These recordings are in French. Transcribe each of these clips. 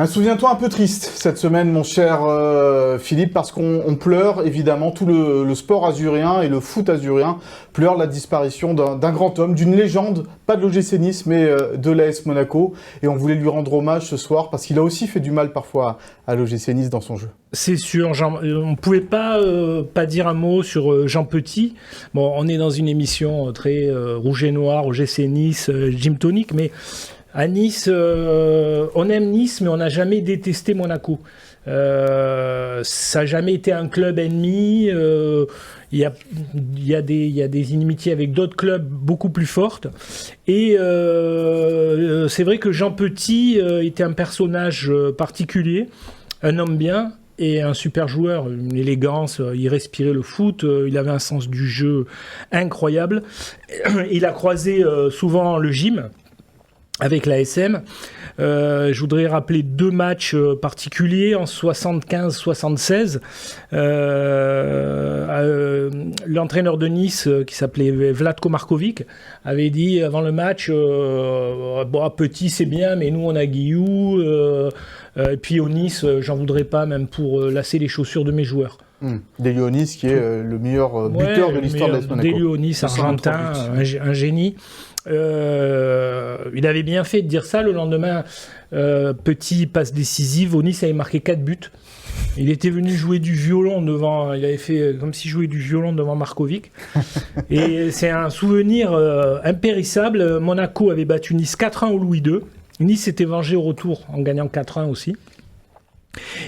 Souviens-toi un peu triste cette semaine, mon cher Philippe, parce qu'on pleure évidemment, tout le sport azurien et le foot azurien pleure la disparition d'un grand homme, d'une légende, pas de l'OGC Nice, mais de l'AS Monaco. Et on voulait lui rendre hommage ce soir, parce qu'il a aussi fait du mal parfois à l'OGC Nice dans son jeu. C'est sûr, on ne pouvait pas dire un mot sur Jean Petit. Bon, on est dans une émission très rouge et noir, OGC Nice, Gym Tonic, mais à Nice, on aime Nice, mais on n'a jamais détesté Monaco. Ça n'a jamais été un club ennemi. Il y a des inimitiés avec d'autres clubs beaucoup plus fortes. Et c'est vrai que Jean Petit était un personnage particulier, un homme bien et un super joueur, une élégance, il respirait le foot, il avait un sens du jeu incroyable. Il a croisé souvent le gym avec l'ASM. Je voudrais rappeler deux matchs particuliers en 75-76. L'entraîneur de Nice, qui s'appelait Vlatko Markovic, avait dit avant le match Petit c'est bien, mais nous on a Guillou. Et puis au Nice, j'en voudrais pas, même pour lasser les chaussures de mes joueurs. Delionis, qui est le meilleur buteur de l'histoire de l'AS Monaco. Delionis, argentin, un génie. Il avait bien fait de dire ça. Le lendemain, Petit passe décisive. Au Nice avait marqué 4 buts. Il était venu jouer du violon devant. Il avait fait comme s'il jouait du violon devant Markovic. Et c'est un souvenir impérissable. Monaco avait battu Nice 4-1 au Louis II. Nice s'était vengé au retour en gagnant 4-1 aussi.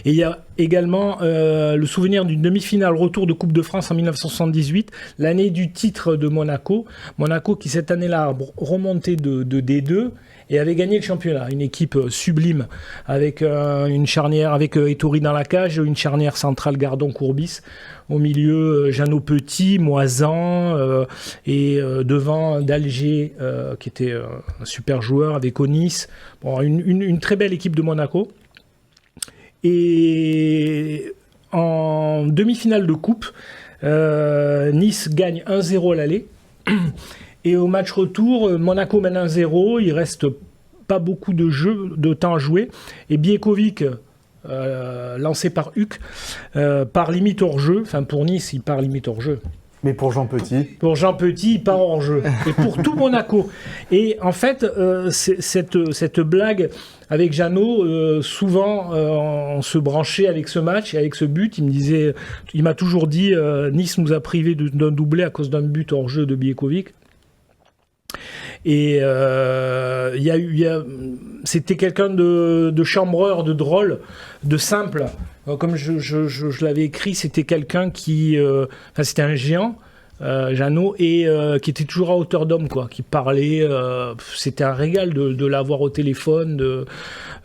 Et il y a également le souvenir d'une demi-finale retour de Coupe de France en 1978, l'année du titre de Monaco. Monaco qui cette année-là a remonté de D2 et avait gagné le championnat. Une équipe sublime avec une charnière, avec Ettori dans la cage, une charnière centrale Gardon-Courbis. Au milieu, Jeannot Petit, Moisan et devant d'Alger qui était un super joueur avec Onis. Bon, une très belle équipe de Monaco. Et en demi-finale de coupe, Nice gagne 1-0 à l'aller. Et au match retour, Monaco mène 1-0. Il reste pas beaucoup de temps à jouer. Et Biekovic, lancé par Huck, part limite hors jeu. Enfin, pour Nice, il part limite hors jeu. Mais pour Jean Petit. Pour Jean Petit, il part hors jeu. Et pour tout Monaco. Et en fait, cette blague avec Jeannot, souvent, on se branchait avec ce match et avec ce but. Il m'a toujours dit, Nice nous a privés d'un doublé à cause d'un but hors jeu de Biekovic. Et c'était quelqu'un de chambreur, de drôle, de simple. Comme je l'avais écrit, c'était quelqu'un c'était un géant, Jeannot, et qui était toujours à hauteur d'homme, quoi, qui parlait. C'était un régal de l'avoir au téléphone.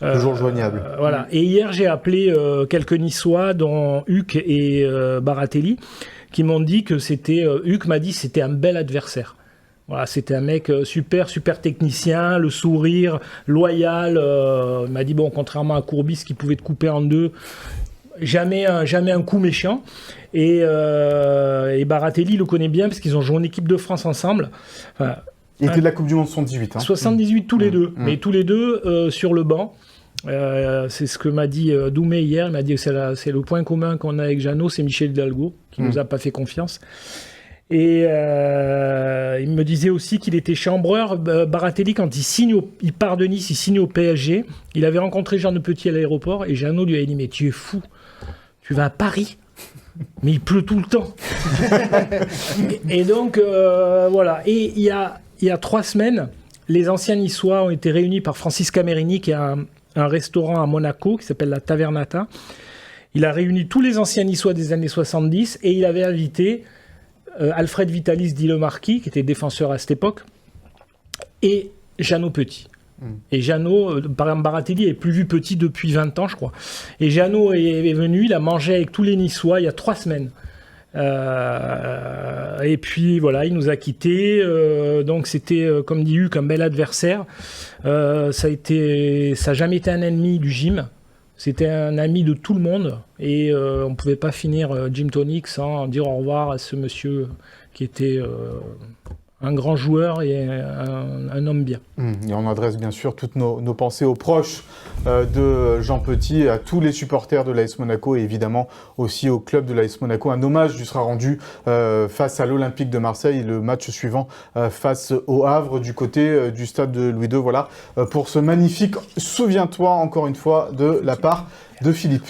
Toujours joignable. Voilà. Et hier, j'ai appelé quelques Niçois, dont Huck et Baratelli, qui m'ont dit que Huck m'a dit que c'était un bel adversaire. Voilà, c'était un mec super technicien, le sourire, loyal. Il m'a dit, bon, contrairement à Courbis qui pouvait te couper en deux, jamais un coup méchant. Et Baratelli le connaît bien parce qu'ils ont joué en équipe de France ensemble. Enfin, il était de la Coupe du Monde 78. 78 tous les deux, mais tous les deux sur le banc. C'est ce que m'a dit Doumé hier. Il m'a dit que c'est le point commun qu'on a avec Jeannot, c'est Michel Hidalgo qui nous a pas fait confiance. Et il me disait aussi qu'il était chambreur. Baratelli, quand il part de Nice, il signe au PSG. Il avait rencontré Jean de Petit à l'aéroport et Jeannot lui a dit, mais tu es fou, tu vas à Paris, mais il pleut tout le temps. et donc, voilà. Et il y a 3 semaines, les anciens Niçois ont été réunis par Francis Camerini, qui a un restaurant à Monaco qui s'appelle la Tavernata. Il a réuni tous les anciens Niçois des années 70 et il avait invité Alfred Vitalis dit le Marquis, qui était défenseur à cette époque, et Jeannot Petit. Et Jeannot, par exemple, Baratelli est plus vu Petit depuis 20 ans, je crois. Et Jeannot est venu, il a mangé avec tous les Niçois il y a 3 semaines. Et puis voilà, il nous a quittés. Donc c'était, comme dit Huck, un bel adversaire. Ça a jamais été un ennemi du gym. C'était un ami de tout le monde et on ne pouvait pas finir Gym Tonic sans dire au revoir à ce monsieur qui était un grand joueur et un homme bien. Et on adresse bien sûr toutes nos pensées aux proches de Jean Petit, à tous les supporters de l'AS Monaco et évidemment aussi au club de l'AS Monaco. Un hommage lui sera rendu face à l'Olympique de Marseille, le match suivant face au Havre du côté du stade de Louis II. Voilà pour ce magnifique « Souviens-toi » encore une fois de la part de Philippe.